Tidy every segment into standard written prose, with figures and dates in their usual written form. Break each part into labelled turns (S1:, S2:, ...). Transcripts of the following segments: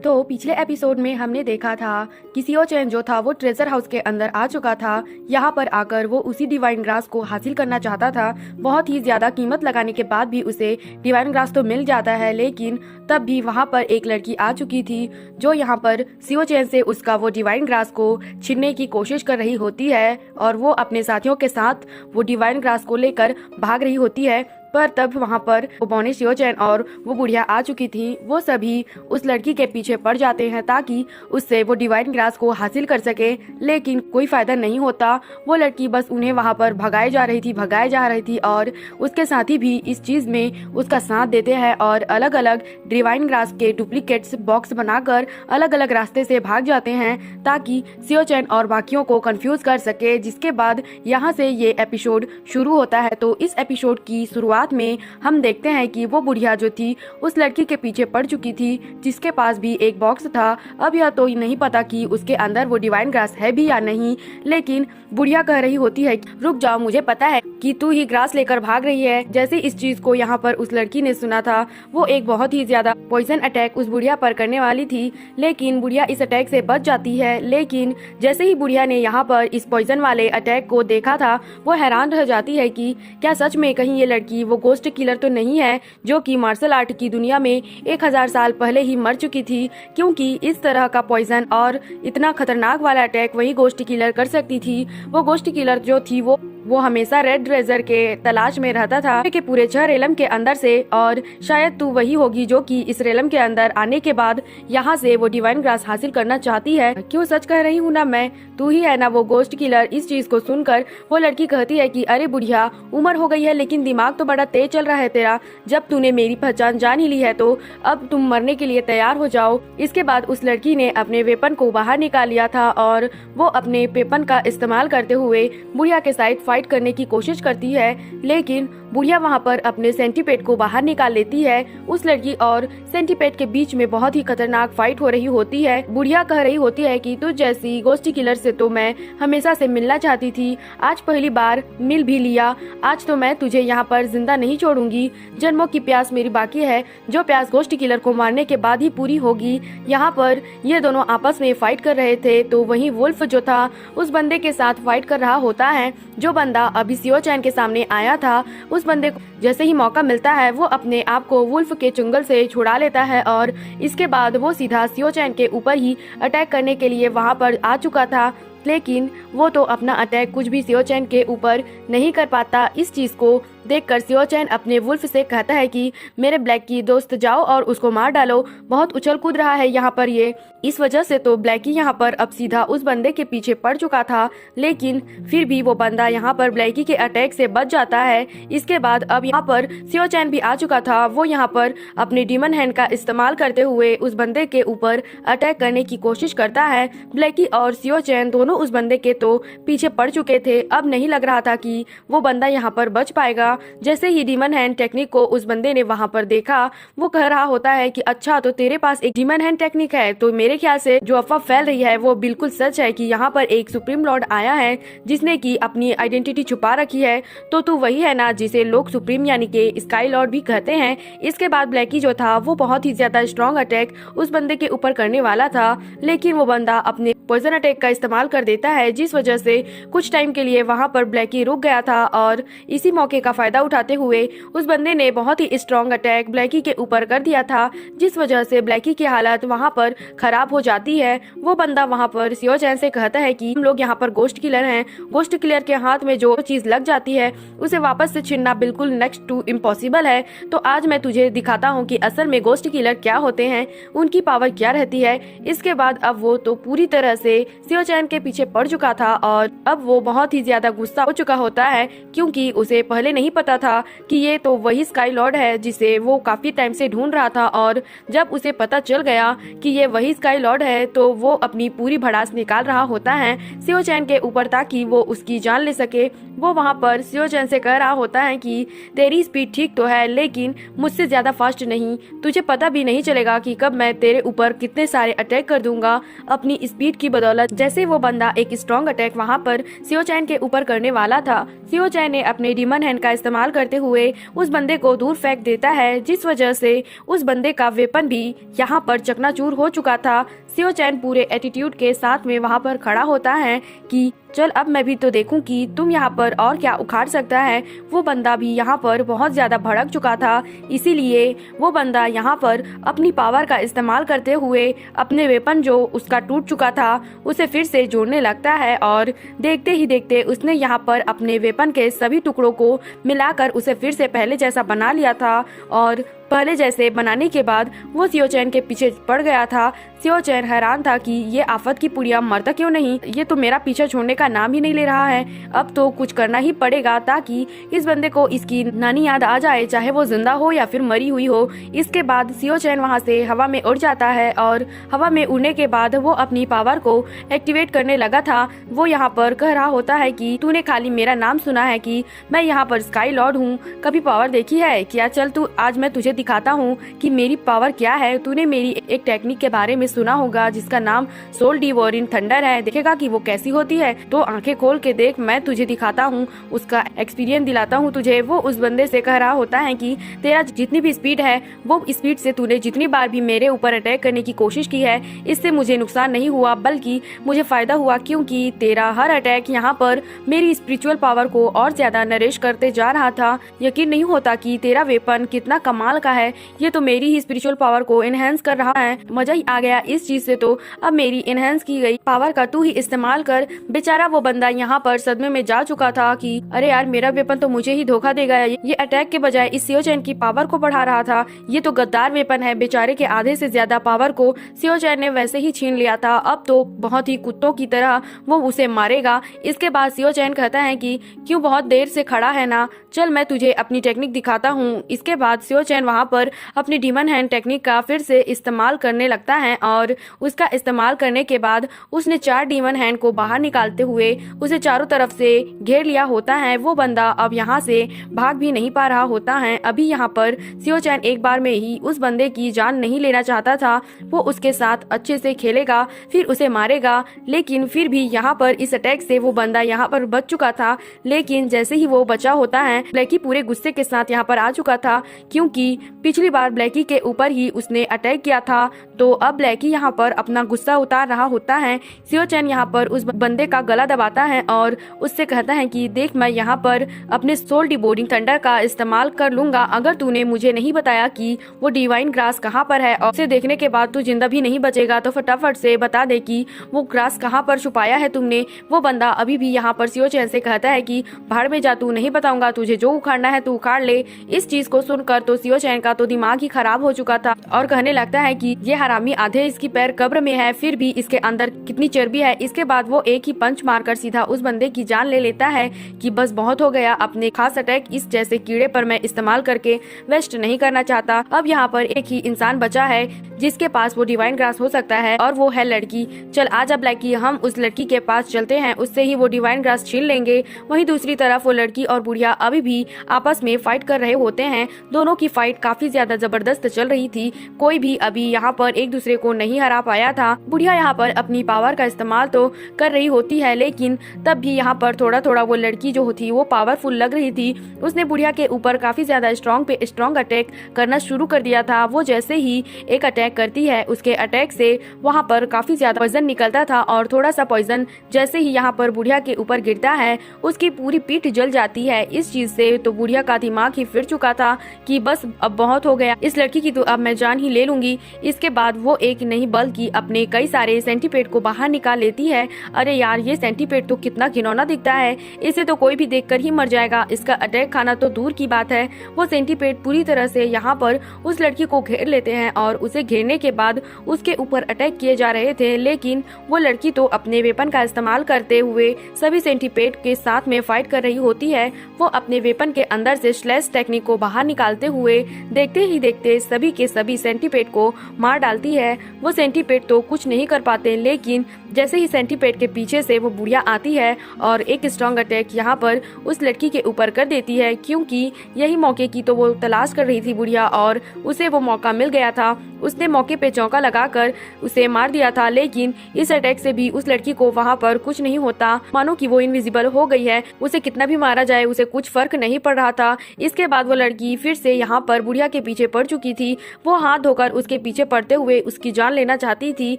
S1: तो पिछले एपिसोड में हमने देखा था कि सियो चैन जो था वो ट्रेजर हाउस के अंदर आ चुका था। यहाँ पर आकर वो उसी डिवाइन ग्रास को हासिल करना चाहता था। बहुत ही ज्यादा कीमत लगाने के बाद भी उसे डिवाइन ग्रास तो मिल जाता है, लेकिन तब भी वहाँ पर एक लड़की आ चुकी थी जो यहाँ पर सियो चैन से उसका वो डिवाइन ग्रास को छीनने की कोशिश कर रही होती है और वो अपने साथियों के साथ वो डिवाइन ग्रास को लेकर भाग रही होती है। पर तब वहाँ पर बोने सियो चैन और वो बुढ़िया आ चुकी थी। वो सभी उस लड़की के पीछे पड़ जाते हैं ताकि उससे वो डिवाइन ग्रास को हासिल कर सके, लेकिन कोई फायदा नहीं होता। वो लड़की बस उन्हें वहाँ पर भगाए जा रही थी और उसके साथी भी इस चीज में उसका साथ देते हैं और अलग अलग डिवाइन ग्रास के डुप्लीकेट्स बॉक्स बनाकर अलग अलग रास्ते से भाग जाते हैं ताकि सियो चैन और बाकियों को कंफ्यूज कर सके। जिसके बाद यहाँ से ये एपिसोड शुरू होता है। तो इस एपिसोड की शुरुआत में हम देखते हैं कि वो बुढ़िया जो थी उस लड़की के पीछे पड़ चुकी थी जिसके पास भी एक बॉक्स था। अब यह तो नहीं पता कि उसके अंदर वो डिवाइन ग्रास है भी या नहीं, लेकिन बुढ़िया कह रही होती है रुक जाओ, मुझे पता है कि तू ही ग्रास लेकर भाग रही है। जैसे इस चीज को यहाँ पर उस लड़की ने सुना था, वो एक बहुत ही ज्यादा पॉइजन अटैक उस बुढ़िया पर करने वाली थी, लेकिन बुढ़िया इस अटैक से बच जाती है। लेकिन जैसे ही बुढ़िया ने यहाँ पर इस पॉइजन वाले अटैक को देखा था, वो हैरान रह जाती है कि क्या सच में कहीं ये लड़की वो गोस्ट किलर तो नहीं है जो कि मार्शल आर्ट की दुनिया में 1000 साल पहले ही मर चुकी थी, क्योंकि इस तरह का पॉइजन और इतना खतरनाक वाला अटैक वही गोस्ट किलर कर सकती थी। वो गोस्ट किलर जो थी वो हमेशा रेड ट्रेजर के तलाश में रहता था कि पूरे 6 रेलम के अंदर से, और शायद तू वही होगी जो कि इस रेलम के अंदर आने के बाद यहाँ से वो डिवाइन ग्रास हासिल करना चाहती है। क्यों सच कह रही हूँ ना मैं, तू ही है ना वो गोस्ट किलर। इस चीज को सुनकर वो लड़की कहती है कि अरे बुढ़िया, उम्र हो गई है लेकिन दिमाग तो बड़ा तेज चल रहा है तेरा। जब तूने मेरी पहचान जान ही ली है तो अब तुम मरने के लिए तैयार हो जाओ। इसके बाद उस लड़की ने अपने वेपन को बाहर निकाल लिया था और वो अपने वेपन का इस्तेमाल करते हुए बुढ़िया के साइड फाइट करने की कोशिश करती है, लेकिन बुढ़िया वहाँ पर अपने सेंटीपेड को बाहर निकाल लेती है। उस लड़की और सेंटीपेड के बीच में बहुत ही खतरनाक फाइट हो रही होती है। बुढ़िया कह रही होती है कि तुझ जैसी गोस्ट किलर से तो मैं हमेशा से मिलना चाहती थी, आज पहली बार मिल भी लिया। आज तो मैं तुझे यहाँ पर जिंदा नहीं छोड़ूंगी। जन्मों की प्यास मेरी बाकी है, जो प्यास गोस्ट किलर को मारने के बाद ही पूरी होगी। यहाँ पर ये दोनों आपस में फाइट कर रहे थे, तो वहीं वुल्फ जो था उस बंदे के साथ फाइट कर रहा होता है। जो बंदा अभी सियो चैन के सामने आया था, उस बंदे को जैसे ही मौका मिलता है वो अपने आप को वुल्फ के चुंगल से छुड़ा लेता है और इसके बाद वो सीधा सियो चैन के ऊपर ही अटैक करने के लिए वहाँ पर आ चुका था। लेकिन वो तो अपना अटैक कुछ भी सियो चैन के ऊपर नहीं कर पाता। इस चीज को देखकर सियो चैन अपने वुल्फ से कहता है कि मेरे ब्लैकी दोस्त जाओ और उसको मार डालो। बहुत उछल कूद रहा है यहाँ पर ये, इस वजह से तो ब्लैकी यहाँ पर अब सीधा उस बंदे के पीछे पड़ चुका था, लेकिन फिर भी वो बंदा यहाँ पर ब्लैकी के अटैक से बच जाता है। इसके बाद अब यहाँ पर सियो चैन भी आ चुका था। वो यहाँ पर अपने डीमन हैंड का इस्तेमाल करते हुए उस बंदे के ऊपर अटैक करने की कोशिश करता है। ब्लैकी और सियो चैन दोनों उस बंदे के तो पीछे पड़ चुके थे। अब नहीं लग रहा था कि वो बंदा यहाँ पर बच पाएगा। जैसे ही डीमन हैंड टेक्निक को उस बंदे ने वहाँ पर देखा, वो कह रहा होता है कि अच्छा तो तेरे पास एक डीमन हैंड टेक्निक है। तो मेरे ख्याल से जो अफवाह फैल रही है वो बिल्कुल सच है कि यहाँ पर एक सुप्रीम लॉर्ड आया है जिसने की अपनी आइडेंटिटी छुपा रखी है। तो तू वही है ना जिसे लोग सुप्रीम यानी कि स्काई लॉर्ड भी कहते हैं। इसके बाद ब्लैकी जो था वो बहुत ही ज्यादा स्ट्रॉन्ग अटैक उस बंदे के ऊपर करने वाला था, लेकिन वो बंदा अपने पॉइजन अटैक का इस्तेमाल कर देता है, जिस वजह से कुछ टाइम के लिए वहाँ पर ब्लैकी रुक गया था। और इसी मौके का फायदा उठाते हुए उस बंदे ने बहुत ही स्ट्रॉन्ग अटैक ब्लैकी के ऊपर कर दिया था, जिस वजह से ब्लैकी की हालत वहाँ पर खराब हो जाती है। वो बंदा वहाँ पर सियो चैन से कहता है कि हम लोग यहाँ पर गोस्ट किलर हैं। गोस्ट किलर के हाथ में जो चीज लग जाती है उसे वापस से छीनना बिल्कुल नेक्स्ट टू इम्पॉसिबल है। तो आज मैं तुझे दिखाता हूँ कि असल में गोस्ट किलर क्या होते हैं, उनकी पावर क्या रहती है। इसके बाद अब वो तो पूरी तरह से सियो चैन के पीछे पड़ चुका था और अब वो बहुत ही ज्यादा गुस्सा हो चुका होता है, क्योंकि उसे पहले नहीं पता था कि ये तो वही स्काई लॉर्ड है जिसे वो काफी टाइम से ढूंढ रहा था। और जब उसे पता चल गया कि ये वही स्काई लॉर्ड है तो वो अपनी पूरी भड़ास निकाल रहा होता है सियो चैन के ऊपर ताकि वो उसकी जान ले सके। वो वहाँ पर सियो चैन से कह रहा होता है कि तेरी स्पीड ठीक तो है लेकिन मुझसे ज्यादा फास्ट नहीं, तुझे पता भी नहीं चलेगा कि कब मैं तेरे ऊपर कितने सारे अटैक कर दूंगा अपनी स्पीड की बदौलत। जैसे वो बंदा एक स्ट्रॉन्ग अटैक वहाँ पर सियो चैन के ऊपर करने वाला था, सियो चैन ने अपने डीमन हैंड का इस्तेमाल करते हुए उस बंदे को दूर फेंक देता है, जिस वजह से उस बंदे का वेपन भी यहाँ पर चकनाचूर हो चुका था। सियो चैन पूरे एटीट्यूड के साथ में वहाँ पर खड़ा होता है कि चल अब मैं भी तो देखूं कि तुम यहाँ पर और क्या उखाड़ सकता है। वो बंदा भी यहाँ पर बहुत ज्यादा भड़क चुका था, इसीलिए वो बंदा यहाँ पर अपनी पावर का इस्तेमाल करते हुए अपने वेपन जो उसका टूट चुका था उसे फिर से जोड़ने लगता है और देखते ही देखते उसने यहाँ पर अपने वेपन के सभी टुकड़ों को मिलाकर उसे फिर से पहले जैसा बना लिया था। और पहले जैसे बनाने के बाद वो सियो चैन के पीछे पड़ गया था। सियो चैन हैरान था कि ये आफत की पुड़िया मरता क्यों नहीं, ये तो मेरा पीछा छोड़ने का नाम ही नहीं ले रहा है। अब तो कुछ करना ही पड़ेगा ताकि इस बंदे को इसकी नानी याद आ जाए, चाहे वो जिंदा हो या फिर मरी हुई हो। इसके बाद सियो चैन वहाँ से हवा में उड़ जाता है और हवा में उड़ने के बाद वो अपनी पावर को एक्टिवेट करने लगा था। वो यहाँ पर कह रहा होता है कि तूने खाली मेरा नाम सुना है कि मैं यहाँ पर स्काई लॉर्ड हूँ, कभी पावर देखी है क्या? चल तू आज मैं तुझे दिखाता हूँ कि मेरी पावर क्या है। तूने मेरी एक टेक्निक के बारे में सुना होगा जिसका नाम सोल डिवोरिंग थंडर है, देखेगा कि वो कैसी होती है। तो आंखें खोल के देख, मैं तुझे दिखाता हूँ, उसका एक्सपीरियंस दिलाता हूँ तुझे। वो उस बंदे से कह रहा होता है कि तेरा जितनी भी स्पीड है वो स्पीड से तूने जितनी बार भी मेरे ऊपर अटैक करने की कोशिश की है इससे मुझे नुकसान नहीं हुआ बल्कि मुझे फायदा हुआ, क्योंकि तेरा हर अटैक यहाँ पर मेरी स्पिरिचुअल पावर को और ज्यादा नरिश करते जा रहा था। यकीन नहीं होता कि तेरा वेपन कितना कमाल का है, ये तो मेरी ही स्पिरिचुअल पावर को एनहेंस कर रहा है। मजा ही आ गया इस चीज से, तो अब मेरी एनहेंस की गई पावर का तू ही इस्तेमाल कर। बेचारा वो बंदा यहाँ पर सदमे में जा चुका था कि अरे यार मेरा वेपन तो मुझे ही धोखा देगा, ये अटैक के बजाय इस सियो चैन की पावर को बढ़ा रहा था। ये तो गद्दार वेपन है, बेचारे के आधे से ज्यादा पावर को सियो चैन ने वैसे ही छीन लिया था। अब तो बहुत ही कुत्तों की तरह वो उसे मारेगा। इसके बाद सियो चैन कहता है कि क्यों बहुत देर से खड़ा है ना, चल मैं तुझे अपनी टेक्निक दिखाता हूँ। इसके बाद सियो चैन वहाँ पर अपनी डीमन हैंड टेक्निक का फिर से इस्तेमाल करने लगता है और उसका इस्तेमाल करने के बाद उसने 4 डीमन हैंड को बाहर निकालते हुए उसे चारों तरफ से घेर लिया होता है। वो बंदा अब यहाँ से भाग भी नहीं पा रहा होता है। अभी यहाँ पर सियो चैन एक बार में ही उस बंदे की जान नहीं लेना चाहता था, वो उसके साथ अच्छे से खेलेगा फिर उसे मारेगा। लेकिन फिर भी यहाँ पर इस अटैक से वो बंदा यहाँ पर बच चुका था। लेकिन जैसे ही वो बचा होता है, ब्लैकी पूरे गुस्से के साथ यहाँ पर आ चुका था, क्योंकि पिछली बार ब्लैकी के ऊपर ही उसने अटैक किया था। तो अब ब्लैकी यहाँ पर अपना गुस्सा उतार रहा होता है। सियो चैन यहाँ पर उस बंदे का गला दबाता है और उससे कहता है कि देख, मैं यहाँ पर अपने सोल डिवोरिंग थंडर का इस्तेमाल कर लूंगा। अगर तूने मुझे नहीं बताया कि वो डिवाइन ग्रास कहाँ पर है और उसे देखने के बाद तू जिंदा भी नहीं बचेगा, तो फटाफट से बता दे कि वो ग्रास कहाँ पर छुपाया है तुमने। वो बंदा अभी भी यहाँ पर सियो चैन से कहता है कि भाड़ में जा, तू नहीं बताऊंगा, तुझे जो उखाड़ना है तू उखाड़ ले। इस चीज को सुनकर तो सियो चैन का तो दिमाग ही खराब हो चुका था और कहने लगता है कि ये हरामी आधे इसकी पैर कब्र में है, फिर भी इसके अंदर कितनी चर्बी है। इसके बाद वो एक ही पंच मारकर सीधा उस बंदे की जान ले लेता है कि बस बहुत हो गया, अपने खास अटैक इस जैसे कीड़े पर मैं इस्तेमाल करके वेस्ट नहीं करना चाहता। अब यहाँ पर एक ही इंसान बचा है जिसके पास वो डिवाइन ग्रास हो सकता है और वो है लड़की। चल आजा ब्लैकी, हम उस लड़की के पास चलते हैं, उससे ही वो डिवाइन ग्रास छीन लेंगे। वहीं दूसरी तरफ वो लड़की और बुढ़िया अभी भी आपस में फाइट कर रहे होते हैं। दोनों की फाइट काफी ज्यादा जबरदस्त चल रही थी, कोई भी अभी यहाँ पर एक दूसरे को नहीं हरा पाया था। बुढ़िया यहाँ पर अपनी पावर का इस्तेमाल तो कर रही होती है, लेकिन तब भी यहाँ पर थोड़ा थोड़ा वो लड़की जो थी वो पावरफुल लग रही थी। उसने बुढ़िया के ऊपर काफी ज्यादा स्ट्रॉन्ग पे स्ट्रॉन्ग अटैक करना शुरू कर दिया था। वो जैसे ही एक अटैक करती है, उसके अटैक से वहाँ पर काफी ज्यादा पॉइजन निकलता था और थोड़ा सा पॉइजन जैसे ही यहाँ पर बुढ़िया के ऊपर गिरता है, उसकी पूरी पीठ जल जाती है। इस चीज से तो बुढ़िया का दिमाग ही फिर चुका था कि बस अब बहुत हो गया, इस लड़की की तो अब मैं जान ही ले लूंगी। इसके बाद वो एक नहीं बल्कि अपने कई सारे सेंटीपेड को बाहर निकाल लेती है। अरे यार, ये सेंटीपेड तो कितना घिनौना दिखता है, इसे तो कोई भी देखकर ही मर जाएगा, इसका अटैक खाना तो दूर की बात है। वो सेंटीपेड पूरी तरह से यहाँ पर उस लड़की को घेर लेते हैं और उसे घेरने के बाद उसके ऊपर अटैक किए जा रहे थे, लेकिन वो लड़की तो अपने वेपन का इस्तेमाल करते हुए सभी सेंटीपेड के साथ में फाइट कर रही होती है। वो अपने वेपन के अंदर से स्लैश टेक्निक को बाहर निकालते हुए देखते ही देखते सभी के सभी सेंटीपेड को मार डालती है। वो सेंटीपेड तो कुछ नहीं कर पाते, लेकिन जैसे ही सेंटीपेड के पीछे से वो बुढ़िया आती है और एक स्ट्रॉन्ग अटैक यहाँ पर उस लड़की के ऊपर कर देती है, क्योंकि यही मौके की तो वो तलाश कर रही थी बुढ़िया और उसे वो मौका मिल गया था। उसने मौके पे चौका लगाकर उसे मार दिया था, लेकिन इस अटैक से भी उस लड़की को वहाँ पर कुछ नहीं होता, मानो कि वो इनविजिबल हो गई है। उसे कितना भी मारा जाए उसे कुछ फर्क नहीं पड़ रहा था। इसके बाद वो लड़की फिर से यहाँ पर बुढ़िया के पीछे पड़ चुकी थी। वो हाथ धोकर उसके पीछे पड़ते हुए उसकी जान लेना चाहती थी,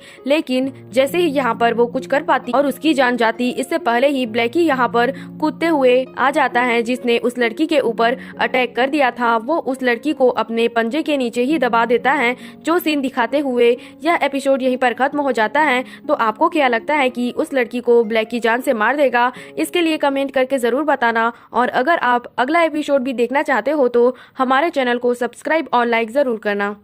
S1: लेकिन जैसे ही यहाँ पर वो कुछ कर पाती और उसकी जान जाती, इससे पहले ही ब्लैकी यहाँ पर कूदते हुए आ जाता है, जिसने उस लड़की के ऊपर अटैक कर दिया था। वो उस लड़की को अपने पंजे के नीचे ही दबा देता है। जो सीन दिखाते हुए यह एपिसोड यहीं पर खत्म हो जाता है। तो आपको क्या लगता है कि उस लड़की को ब्लैकी जान से मार देगा? इसके लिए कमेंट करके जरूर बताना। और अगर आप अगला एपिसोड भी देखना चाहते हो तो हमारे चैनल को सब्सक्राइब और लाइक जरूर करना।